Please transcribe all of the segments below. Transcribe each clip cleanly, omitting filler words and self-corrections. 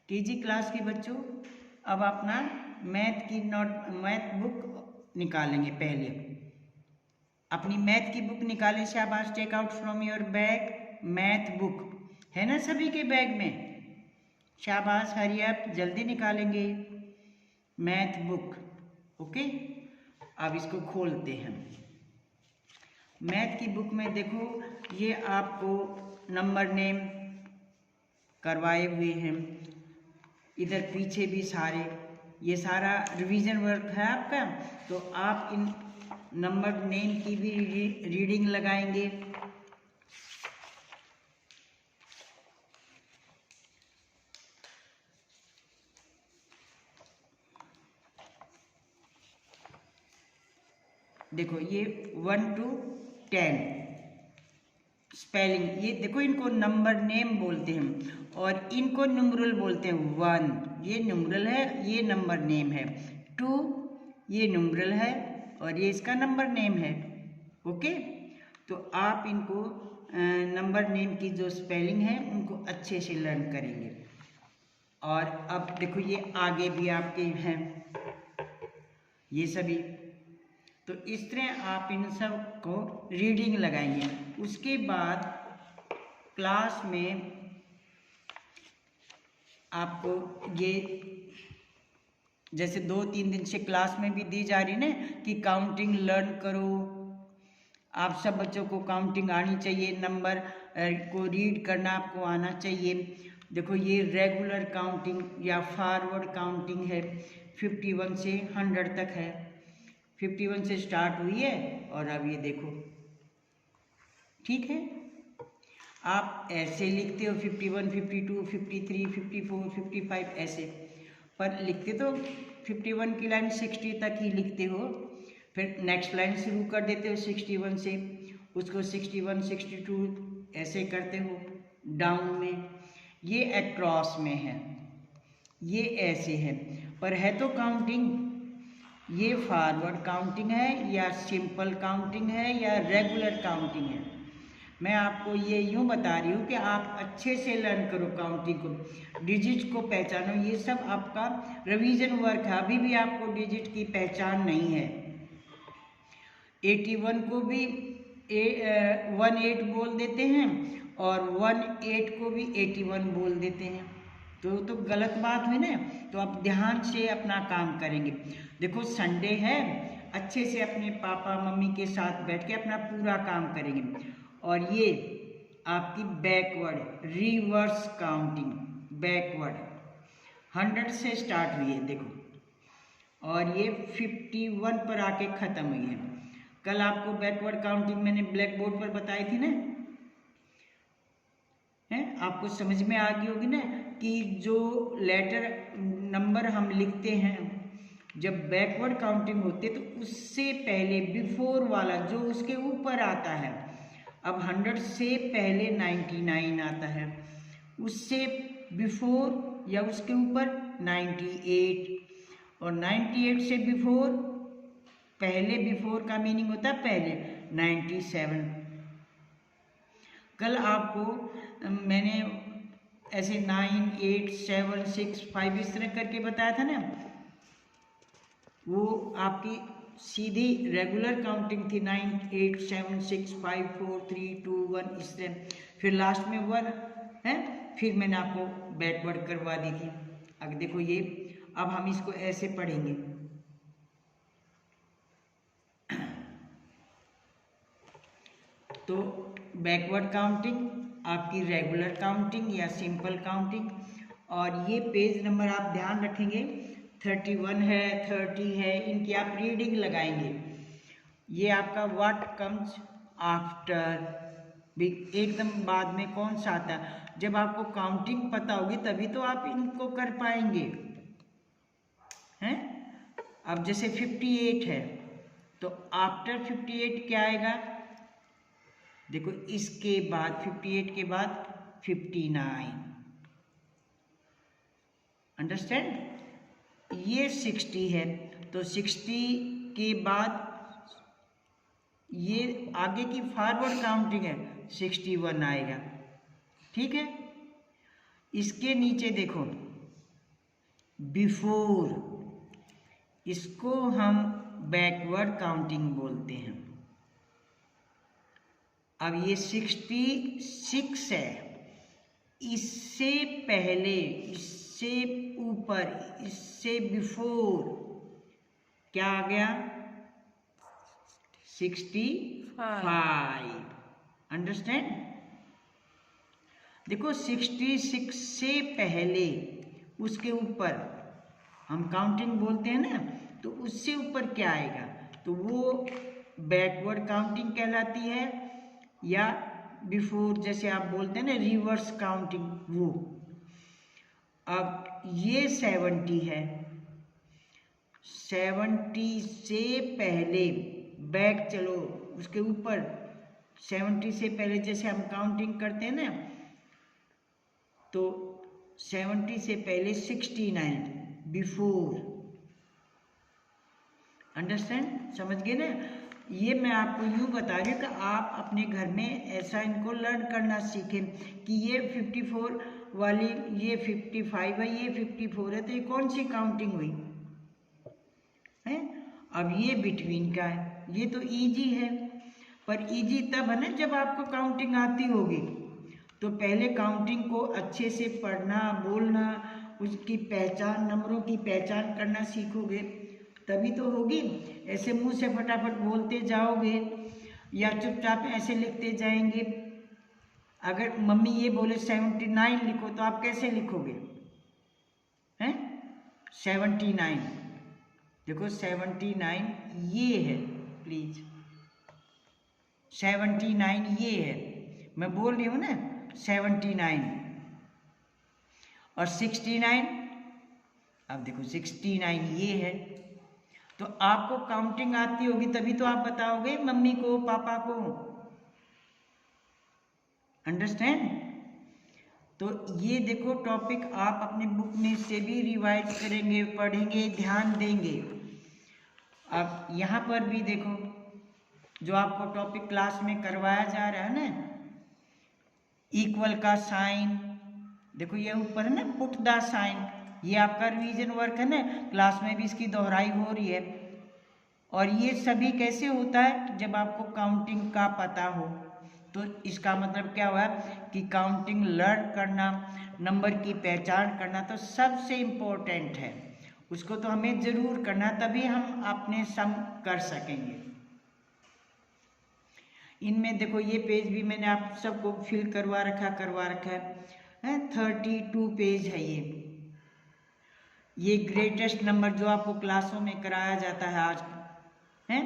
KG class के बच्चों, अब अपना मैथ बुक निकालेंगे। पहले अपनी मैथ की बुक निकालें। शाबाश, take out from your bag math book. है ना सभी के बैग में? शाबाश, हरी अप, जल्दी निकालेंगे मैथ बुक। ओके, अब इसको खोलते हैं। मैथ की बुक में देखो, ये आपको नंबर नेम करवाए हुए हैं। इधर पीछे भी सारे, ये सारा रिवीजन वर्क है आपका। तो आप इन नंबर नेम की भी रीडिंग लगाएंगे। देखो ये 1 to 10 स्पेलिंग, ये देखो इनको नंबर नेम बोलते हैं और इनको न्यूमरल बोलते हैं। 1 ये न्यूमरल है, ये नंबर नेम है। 2 ये न्यूमरल है और ये इसका नंबर नेम है। ओके, तो आप इनको नंबर नेम की जो स्पेलिंग है उनको अच्छे से लर्न करेंगे। और अब देखो ये आगे भी आपके हैं ये सभी। तो इस तरह आप इन सब को रीडिंग लगाएंगे। उसके बाद क्लास में आपको ये जैसे 2-3 दिन से क्लास में भी दी जा रही ना कि काउंटिंग लर्न करो। आप सब बच्चों को काउंटिंग आनी चाहिए, नंबर को रीड करना आपको आना चाहिए। देखो ये रेगुलर काउंटिंग या फॉरवर्ड काउंटिंग है, 51 से 100 तक है। 51 से स्टार्ट हुई है और अब ये देखो, ठीक है। आप ऐसे लिखते हो 51, 52, 53, 54, 55 ऐसे, पर लिखते तो 51 की लाइन 60 तक ही लिखते हो। फिर नेक्स्ट लाइन शुरू कर देते हो 61 से, उसको 61, 62 ऐसे करते हो डाउन में। ये अक्रॉस में है, ये ऐसे है, पर है तो काउंटिंग। ये फॉरवर्ड काउंटिंग है या सिंपल काउंटिंग है या रेगुलर काउंटिंग है। मैं आपको ये यूँ बता रही हूँ कि आप अच्छे से लर्न करो काउंटिंग को, डिजिट को पहचानो। ये सब आपका रिवीजन वर्क है, अभी भी आपको डिजिट की पहचान नहीं है। 81 को भी 18 बोल देते हैं और 18 को भी 81 बोल देते हैं। तो गलत बात हुई ना। तो आप ध्यान से अपना काम करेंगे। देखो संडे है, अच्छे से अपने पापा मम्मी के साथ बैठ के अपना पूरा काम करेंगे। और ये आपकी बैकवर्ड रिवर्स काउंटिंग, बैकवर्ड 100 से स्टार्ट हुई है देखो, और ये 51 पर आके ख़त्म हुई है। कल आपको बैकवर्ड काउंटिंग मैंने ब्लैक बोर्ड पर बताई थी ना, है आपको समझ में आ गई होगी ना कि जो लेटर नंबर हम लिखते हैं जब बैकवर्ड काउंटिंग होती है तो उससे पहले बिफोर वाला जो उसके ऊपर आता है। अब 100 से पहले 99 आता है, उससे बिफोर या उसके ऊपर 98, और 98 से बिफोर, पहले बिफोर का मीनिंग होता है पहले 97। कल आपको मैंने ऐसे 9, 8, 7, 6, 5 इस तरह करके बताया था ना, वो आपकी सीधी रेगुलर काउंटिंग थी। 9, 8, 7, 6, 5, 4, 3, 2, 1 इस तरह, फिर लास्ट में 1 है, फिर मैंने आपको बैकवर्ड करवा दी थी। अब देखो ये, अब हम इसको ऐसे पढ़ेंगे। तो बैकवर्ड काउंटिंग, आपकी रेगुलर काउंटिंग या सिंपल काउंटिंग। और ये पेज नंबर आप ध्यान रखेंगे 31 है, 30 है, इनकी आप रीडिंग लगाएंगे। ये आपका व्हाट कम्स आफ्टर, भी एकदम बाद में कौन सा आता है। जब आपको काउंटिंग पता होगी तभी तो आप इनको कर पाएंगे, हैं। अब जैसे 58 है तो आफ्टर 58 क्या आएगा, देखो इसके बाद 58 के बाद 59, अंडरस्टैंड। ये 60 है तो 60 के बाद ये आगे की फॉरवर्ड काउंटिंग है, 61 आएगा, ठीक है। इसके नीचे देखो बिफोर, इसको हम बैकवर्ड काउंटिंग बोलते हैं। अब ये 66 है, इससे पहले, इससे ऊपर, इससे बिफोर क्या आ गया? 65। अंडरस्टैंड? देखो 66 से पहले, उसके ऊपर हम काउंटिंग बोलते हैं ना, तो उससे ऊपर क्या आएगा? तो वो बैकवर्ड काउंटिंग कहलाती है, या बिफोर जैसे आप बोलते हैं ना रिवर्स काउंटिंग, वो। अब ये 70 है, 70 से पहले बैक चलो, उसके ऊपर 70 से पहले जैसे हम काउंटिंग करते हैं ना, तो 70 से पहले 69 बिफोर। अंडरस्टैंड? समझ गए ना? ये मैं आपको यूँ बता रही हूँ कि आप अपने घर में ऐसा इनको लर्न करना सीखें कि ये 54 वाली, ये 55 है, ये 54 है, तो ये कौन सी काउंटिंग हुई है? अब ये बिटवीन का है, ये तो इजी है, पर इजी तब है ना जब आपको काउंटिंग आती होगी। तो पहले काउंटिंग को अच्छे से पढ़ना, बोलना, उसकी पहचान, नंबरों की पहचान करना सीखोगे तभी तो होगी। ऐसे मुंह से फटाफट बोलते जाओगे या चुपचाप ऐसे लिखते जाएंगे। अगर मम्मी ये बोले 79 लिखो, तो आप कैसे लिखोगे? हैं? 79, देखो 79 ये है, प्लीज 79 ये है, मैं बोल रही हूँ ना 79 और 69। अब देखो 69 ये है, तो आपको काउंटिंग आती होगी तभी तो आप बताओगे मम्मी को, पापा को। अंडरस्टैंड? तो ये देखो टॉपिक आप अपने बुक में से भी रिवाइज करेंगे, पढ़ेंगे, ध्यान देंगे। अब यहाँ पर भी देखो जो आपको टॉपिक क्लास में करवाया जा रहा है ना, इक्वल का साइन, देखो ये ऊपर है ना पुट द साइन, ये आपका रिवीजन वर्क है ना, क्लास में भी इसकी दोहराई हो रही है। और ये सभी कैसे होता है? जब आपको काउंटिंग का पता हो। तो इसका मतलब क्या हुआ कि काउंटिंग लर्न करना, नंबर की पहचान करना तो सबसे इम्पोर्टेंट है, उसको तो हमें ज़रूर करना, तभी हम अपने सम कर सकेंगे। इनमें देखो ये पेज भी मैंने आप सबको फिल करवा रखा है 32 पेज है ये ग्रेटेस्ट नंबर जो आपको क्लासों में कराया जाता है आज है।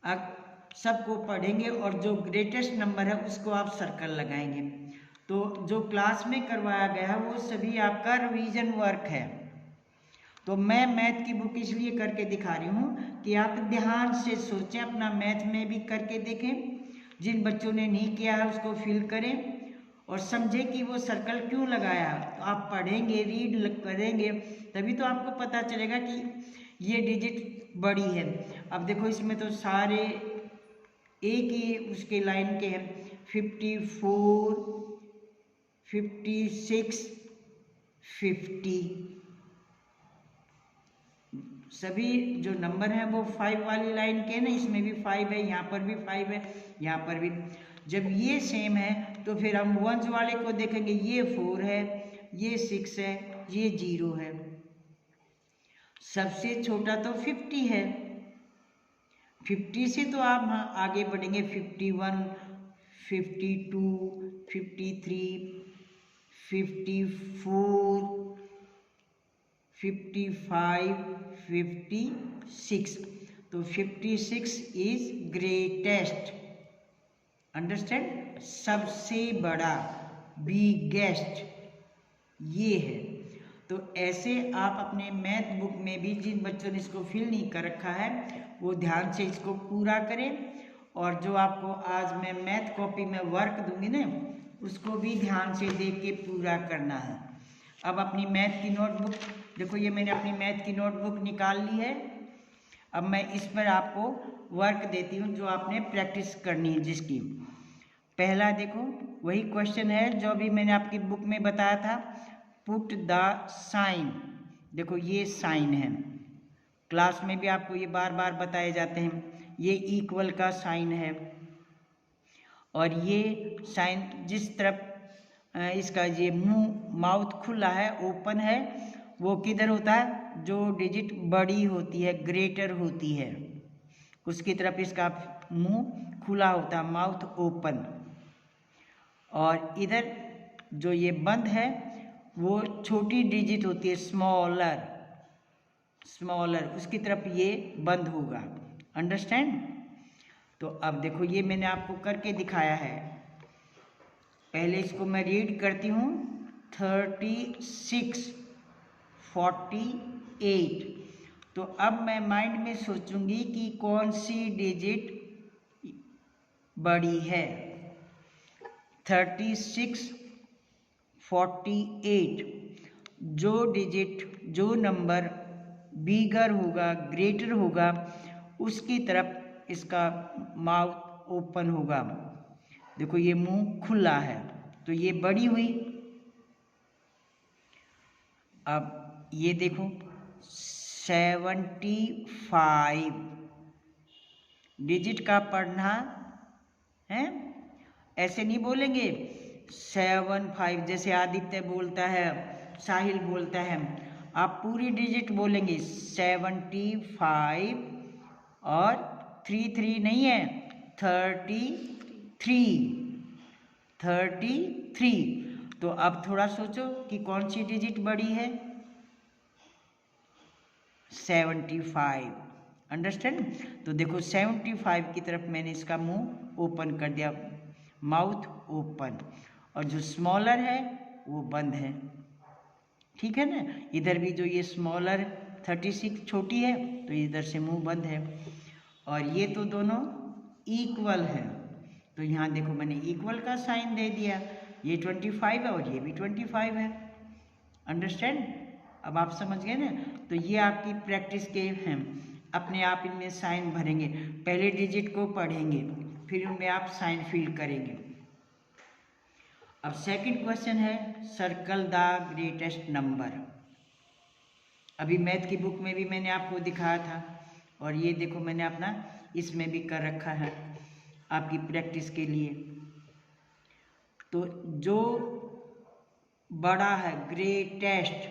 अब सबको पढ़ेंगे और जो ग्रेटेस्ट नंबर है उसको आप सर्कल लगाएंगे। तो जो क्लास में करवाया गया है वो सभी आपका रिवीजन वर्क है। तो मैं मैथ की बुक इसलिए करके दिखा रही हूँ कि आप ध्यान से सोचें, अपना मैथ में भी करके देखें, जिन बच्चों ने नहीं किया है उसको फिल करें और समझें कि वो सर्कल क्यों लगाया। तो आप पढ़ेंगे, रीड करेंगे, तभी तो आपको पता चलेगा कि ये डिजिट बड़ी है। अब देखो इसमें तो सारे एक ही उसके लाइन के हैं, 54, 56, 50, सभी जो नंबर हैं वो 5 वाली लाइन के ना, इसमें भी 5 है, यहाँ पर भी 5 है, यहाँ पर भी। जब ये सेम है तो फिर हम वंस वाले को देखेंगे, ये 4 है, ये 6 है, ये 0 है। सबसे छोटा तो 50 है, 50 से तो आप आगे बढ़ेंगे 51, 52, 53, 54, 55, 56। तो 56 इज ग्रेटेस्ट। अंडरस्टैंड? सबसे बड़ा, बिगेस्ट ये है। तो ऐसे आप अपने मैथ बुक में भी, जिन बच्चों ने इसको फिल नहीं कर रखा है वो ध्यान से इसको पूरा करें। और जो आपको आज मैं मैथ कॉपी में वर्क दूंगी ना, उसको भी ध्यान से देख के पूरा करना है। अब अपनी मैथ की नोटबुक देखो, ये मैंने अपनी मैथ की नोटबुक निकाल ली है। अब मैं इस पर आपको वर्क देती हूँ जो आपने प्रैक्टिस करनी है। जिसकी पहला देखो वही क्वेश्चन है जो भी मैंने आपकी बुक में बताया था, पुट द साइन। देखो ये साइन है, क्लास में भी आपको ये बार बार बताए जाते हैं। ये इक्वल का साइन है और ये साइन जिस तरफ इसका ये मुंह माउथ खुला है, ओपन है, वो किधर होता है? जो डिजिट बड़ी होती है, ग्रेटर होती है, उसकी तरफ इसका मुंह खुला होता है, माउथ ओपन। और इधर जो ये बंद है वो छोटी डिजिट होती है, स्मॉलर, स्मॉलर, उसकी तरफ ये बंद होगा। अंडरस्टैंड? तो अब देखो ये मैंने आपको करके दिखाया है। पहले इसको मैं रीड करती हूँ। 36, 48। तो अब मैं माइंड में सोचूंगी कि कौन सी डिजिट बड़ी है। 36, 48, जो डिजिट, जो नंबर बिगर होगा, ग्रेटर होगा, उसकी तरफ इसका माउथ ओपन होगा। देखो ये मुंह खुला है तो ये बड़ी हुई। अब ये देखो 75 डिजिट का पढ़ना है, ऐसे नहीं बोलेंगे 75 जैसे आदित्य बोलता है, साहिल बोलता है। आप पूरी डिजिट बोलेंगे 75 और 33 नहीं है, 33। तो अब थोड़ा सोचो कि कौन सी डिजिट बड़ी है? 75। अंडरस्टैंड? तो देखो 75 की तरफ मैंने इसका मुंह ओपन कर दिया, माउथ ओपन, और जो स्मॉलर है वो बंद है। ठीक है ना? इधर भी जो ये स्मॉलर 36 छोटी है तो इधर से मुंह बंद है। और ये तो दोनों इक्वल है तो यहाँ देखो मैंने इक्वल का साइन दे दिया। ये 25 है और ये भी 25 है। अंडरस्टैंड? अब आप समझ गए ना? तो ये आपकी प्रैक्टिस के हैं, अपने आप इनमें साइन भरेंगे। पहले डिजिट को पढ़ेंगे, फिर उनमें आप साइन फिल करेंगे। अब सेकंड क्वेश्चन है, सर्कल द ग्रेटेस्ट नंबर। अभी मैथ की बुक में भी मैंने आपको दिखाया था और ये देखो मैंने अपना इसमें भी कर रखा है आपकी प्रैक्टिस के लिए। तो जो बड़ा है, ग्रेटेस्ट,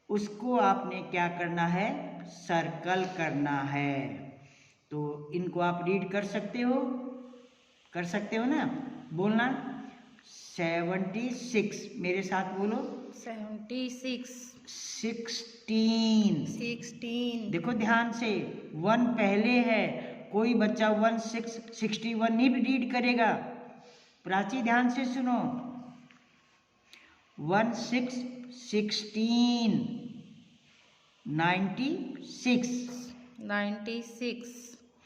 उसको आपने क्या करना है? सर्कल करना है। तो इनको आप रीड कर सकते हो ना? बोलना 76, मेरे साथ बोलो। 76, 16। देखो ध्यान से, 1 पहले है, कोई बच्चा 61 नहीं रीड करेगा। प्राची ध्यान से सुनो, 16, 96,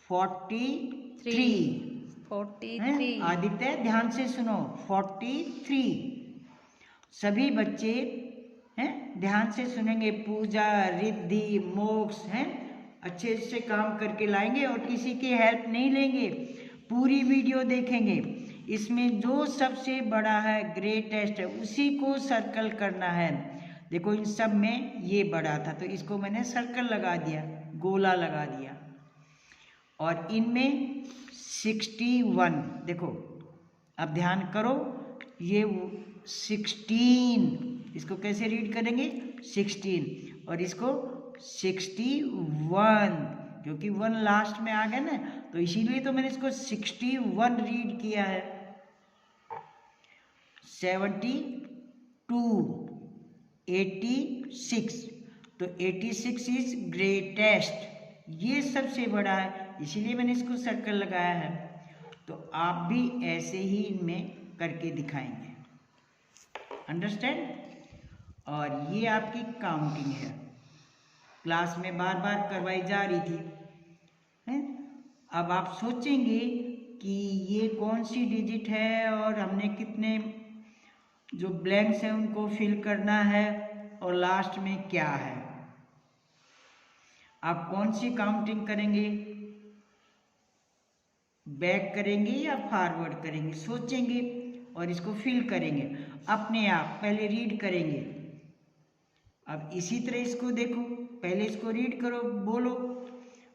43। आदित्य ध्यान से सुनो, 43। सभी बच्चे हैं ध्यान से सुनेंगे। पूजा, रिद्धि, मोक्ष हैं अच्छे से काम करके लाएंगे और किसी की हेल्प नहीं लेंगे, पूरी वीडियो देखेंगे। इसमें जो सबसे बड़ा है, ग्रेटेस्ट है, उसी को सर्कल करना है। देखो इन सब में ये बड़ा था तो इसको मैंने सर्कल लगा दिया, गोला लगा दिया। और इनमें 61, देखो अब ध्यान करो, ये 16, इसको कैसे रीड करेंगे? 16, और इसको 61, क्योंकि 1 लास्ट में आ गया ना, तो इसीलिए तो मैंने इसको 61 रीड किया है। 72, 86, तो 86 इज ग्रेटेस्ट, ये सबसे बड़ा है, इसीलिए मैंने इसको सर्कल लगाया है। तो आप भी ऐसे ही इनमें करके दिखाएंगे। अंडरस्टैंड? और ये आपकी काउंटिंग है, क्लास में बार बार करवाई जा रही थी हैं? अब आप सोचेंगे कि ये कौन सी डिजिट है और हमने कितने जो ब्लैंक्स हैं उनको फिल करना है और लास्ट में क्या है। आप कौन सी काउंटिंग करेंगे? बैक करेंगे या फॉरवर्ड करेंगे? सोचेंगे और इसको फिल करेंगे। अपने आप पहले रीड करेंगे। अब इसी तरह इसको देखो, पहले इसको रीड करो, बोलो,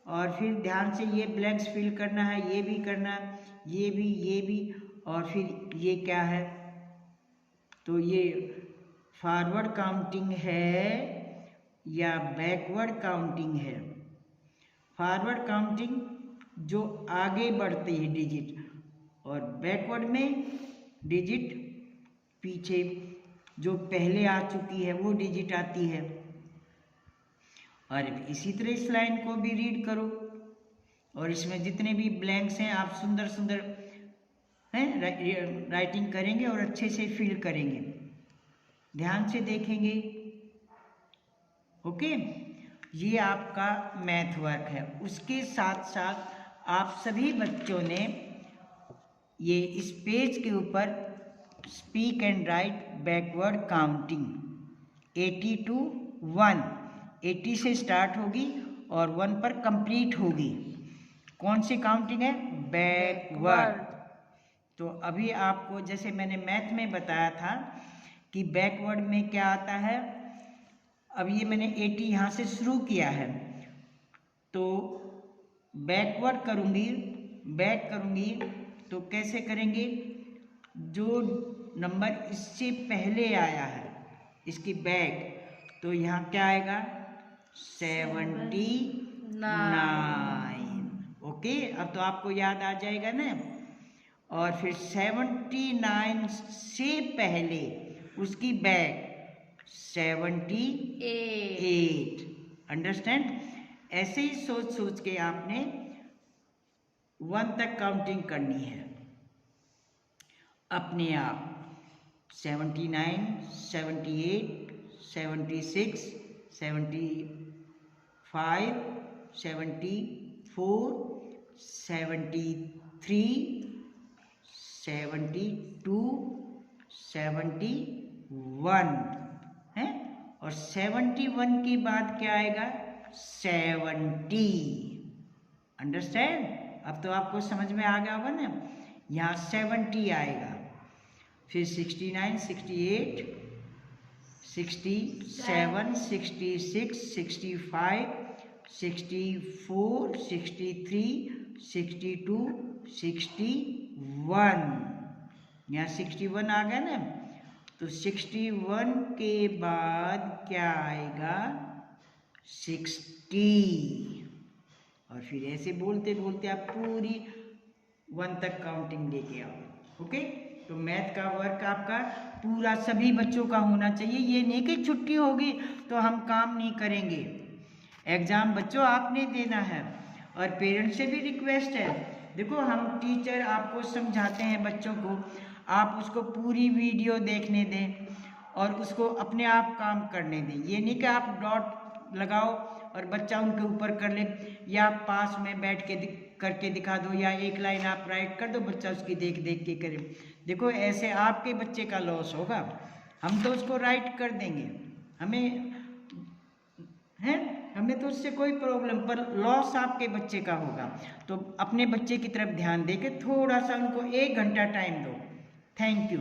और फिर ध्यान से ये ब्लैंक्स फिल करना है, ये भी करना है, ये भी, और फिर ये क्या है, तो ये फॉरवर्ड काउंटिंग है या बैकवर्ड काउंटिंग है। फॉरवर्ड काउंटिंग जो आगे बढ़ती है डिजिट, और बैकवर्ड में डिजिट पीछे जो पहले आ चुकी है वो डिजिट आती है। और इसी तरह इस लाइन को भी रीड करो, और इसमें जितने भी ब्लैंक्स हैं आप सुंदर सुंदर हैं राइटिंग करेंगे और अच्छे से फिल करेंगे, ध्यान से देखेंगे। ओके, ये आपका मैथ वर्क है। उसके साथ साथ आप सभी बच्चों ने ये इस पेज के ऊपर speak and right backward counting 80 to 1, 80 से स्टार्ट होगी और 1 पर कंप्लीट होगी। कौन सी काउंटिंग है? बैकवर्ड। तो अभी आपको जैसे मैंने मैथ में बताया था कि बैकवर्ड में क्या आता है, अब ये मैंने 80 यहाँ से शुरू किया है, तो बैकवर्ड करूँगी, बैक करूँगी, तो कैसे करेंगे, जो नंबर इससे पहले आया है इसकी बैक, तो यहाँ क्या आएगा 79। ओके, अब तो आपको याद आ जाएगा ना। और फिर 79 से पहले उसकी बैक 78। अंडरस्टैंड? ऐसे ही सोच सोच के आपने 1 तक काउंटिंग करनी है अपने आप। 79, 78, 76, 75, 74, 73, 72, 71 है, और 71 के बाद क्या आएगा 70। अंडरस्टैंड? अब तो आपको समझ में आ गया होगा ना, यहाँ 70 आएगा, फिर 69, 68, 67, 66, 65, 64, 63, 62, 61। यहाँ 61 आ गया ना, तो 61 के बाद क्या आएगा 60, और फिर ऐसे बोलते बोलते आप पूरी 1 तक काउंटिंग लेके आओ। ओके, तो मैथ का वर्क आपका पूरा सभी बच्चों का होना चाहिए। ये नहीं कि छुट्टी होगी तो हम काम नहीं करेंगे। एग्ज़ाम बच्चों आपने देना है, और पेरेंट्स से भी रिक्वेस्ट है, देखो हम टीचर आपको समझाते हैं बच्चों को, आप उसको पूरी वीडियो देखने दें और उसको अपने आप काम करने दें। ये नहीं कि आप डॉट लगाओ और बच्चा उनके ऊपर कर ले, या पास में बैठ के करके दिखा दो, या एक लाइन आप राइट कर दो, बच्चा उसकी देख देख के करे। देखो ऐसे आपके बच्चे का लॉस होगा। हम तो उसको राइट कर देंगे, हमें तो उससे कोई प्रॉब्लम, पर लॉस आपके बच्चे का होगा। तो अपने बच्चे की तरफ ध्यान दे के थोड़ा सा उनको 1 घंटा टाइम दो। Thank you.